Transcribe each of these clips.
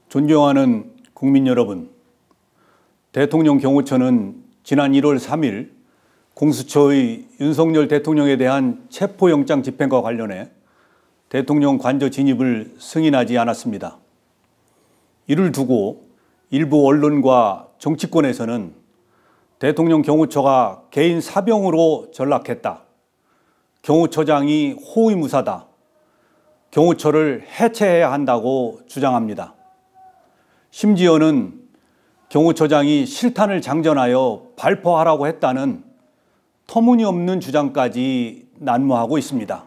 존경하는 국민 여러분, 대통령 경호처는 지난 1월 3일 공수처의 윤석열 대통령에 대한 체포영장 집행과 관련해 대통령 관저 진입을 승인하지 않았습니다. 이를 두고 일부 언론과 정치권에서는 대통령 경호처가 개인 사병으로 전락했다, 경호처장이 호위무사다, 경호처를 해체해야 한다고 주장합니다. 심지어는 경호처장이 실탄을 장전하여 발포하라고 했다는 터무니없는 주장까지 난무하고 있습니다.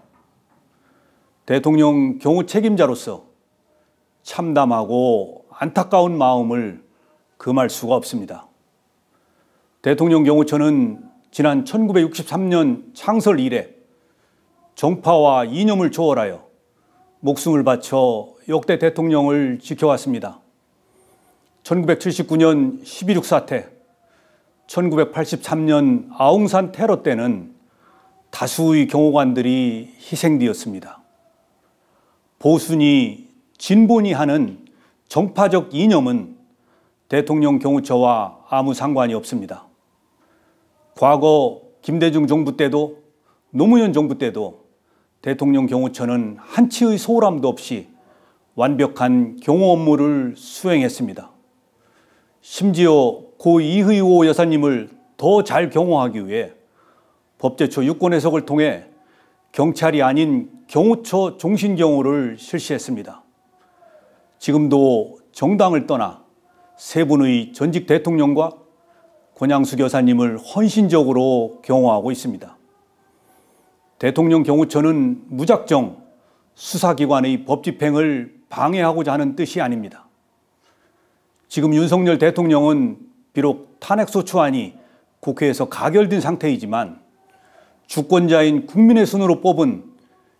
대통령 경호 책임자로서 참담하고 안타까운 마음을 금할 수가 없습니다. 대통령 경호처는 지난 1963년 창설 이래 정파와 이념을 초월하여 목숨을 바쳐 역대 대통령을 지켜왔습니다. 1979년 12.6 사태, 1983년 아웅산 테러 때는 다수의 경호관들이 희생되었습니다. 보수니 진보니 하는 정파적 이념은 대통령 경호처와 아무 상관이 없습니다. 과거 김대중 정부 때도 노무현 정부 때도 대통령 경호처는 한치의 소홀함도 없이 완벽한 경호 업무를 수행했습니다. 심지어 고 이의호 여사님을 더 잘 경호하기 위해 법제처 유권 해석을 통해 경찰이 아닌 경호처 종신경호를 실시했습니다. 지금도 정당을 떠나 세 분의 전직 대통령과 권양숙 여사님을 헌신적으로 경호하고 있습니다. 대통령 경호처는 무작정 수사기관의 법 집행을 방해하고자 하는 뜻이 아닙니다. 지금 윤석열 대통령은 비록 탄핵소추안이 국회에서 가결된 상태이지만 주권자인 국민의 손으로 뽑은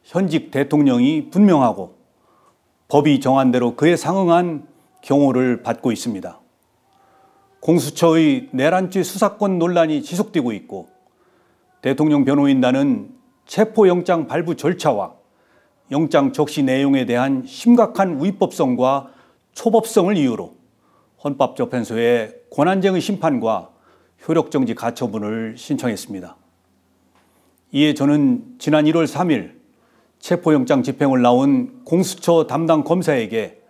현직 대통령이 분명하고 법이 정한 대로 그에 상응한 경호를 받고 있습니다. 공수처의 내란죄 수사권 논란이 지속되고 있고 대통령 변호인단은 체포영장 발부 절차와 영장 적시 내용에 대한 심각한 위법성과 초법성을 이유로 헌법재판소에 권한쟁의 심판과 효력정지 가처분을 신청했습니다. 이에 저는 지난 1월 3일 체포영장 집행을 나온 공수처 담당 검사에게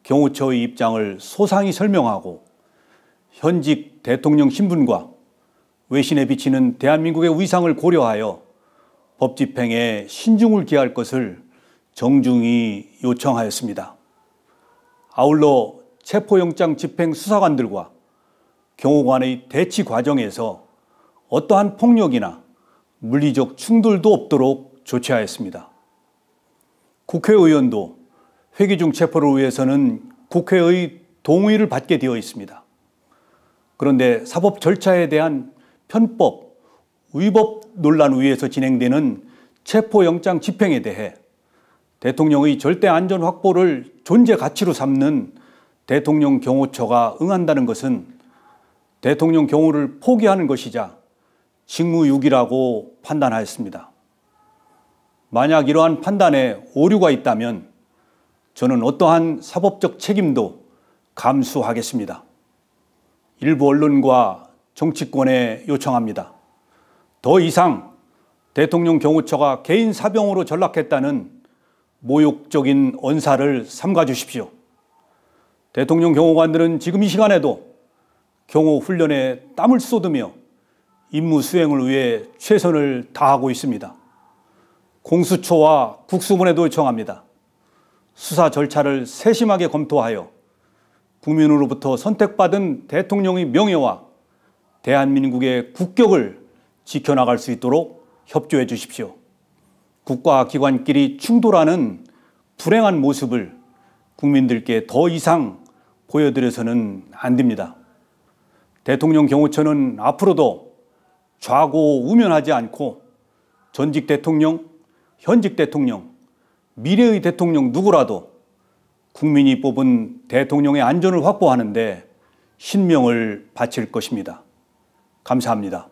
경호처의 입장을 소상히 설명하고 현직 대통령 신분과 외신에 비치는 대한민국의 위상을 고려하여 법 집행에 신중을 기할 것을 정중히 요청하였습니다. 아울러 체포영장 집행 수사관들과 경호관의 대치 과정에서 어떠한 폭력이나 물리적 충돌도 없도록 조치하였습니다. 국회의원도 회기 중 체포를 위해서는 국회의 동의를 받게 되어 있습니다. 그런데 사법 절차에 대한 편법, 위법 논란 위에서 진행되는 체포영장 집행에 대해 대통령의 절대 안전 확보를 존재 가치로 삼는 대통령 경호처가 응한다는 것은 대통령 경호를 포기하는 것이자 직무유기라고 판단하였습니다. 만약 이러한 판단에 오류가 있다면 저는 어떠한 사법적 책임도 감수하겠습니다. 일부 언론과 정치권에 요청합니다. 더 이상 대통령 경호처가 개인 사병으로 전락했다는 모욕적인 언사를 삼가 주십시오. 대통령 경호관들은 지금 이 시간에도 경호 훈련에 땀을 쏟으며 임무 수행을 위해 최선을 다하고 있습니다. 공수처와 국수본에도 요청합니다. 수사 절차를 세심하게 검토하여 국민으로부터 선택받은 대통령의 명예와 대한민국의 국격을 지켜나갈 수 있도록 협조해 주십시오. 국가 기관끼리 충돌하는 불행한 모습을 국민들께 더 이상 보여드려서는 안 됩니다. 대통령 경호처는 앞으로도 좌고우면하지 않고 전직 대통령, 현직 대통령, 미래의 대통령 누구라도 국민이 뽑은 대통령의 안전을 확보하는 데 신명을 바칠 것입니다. 감사합니다.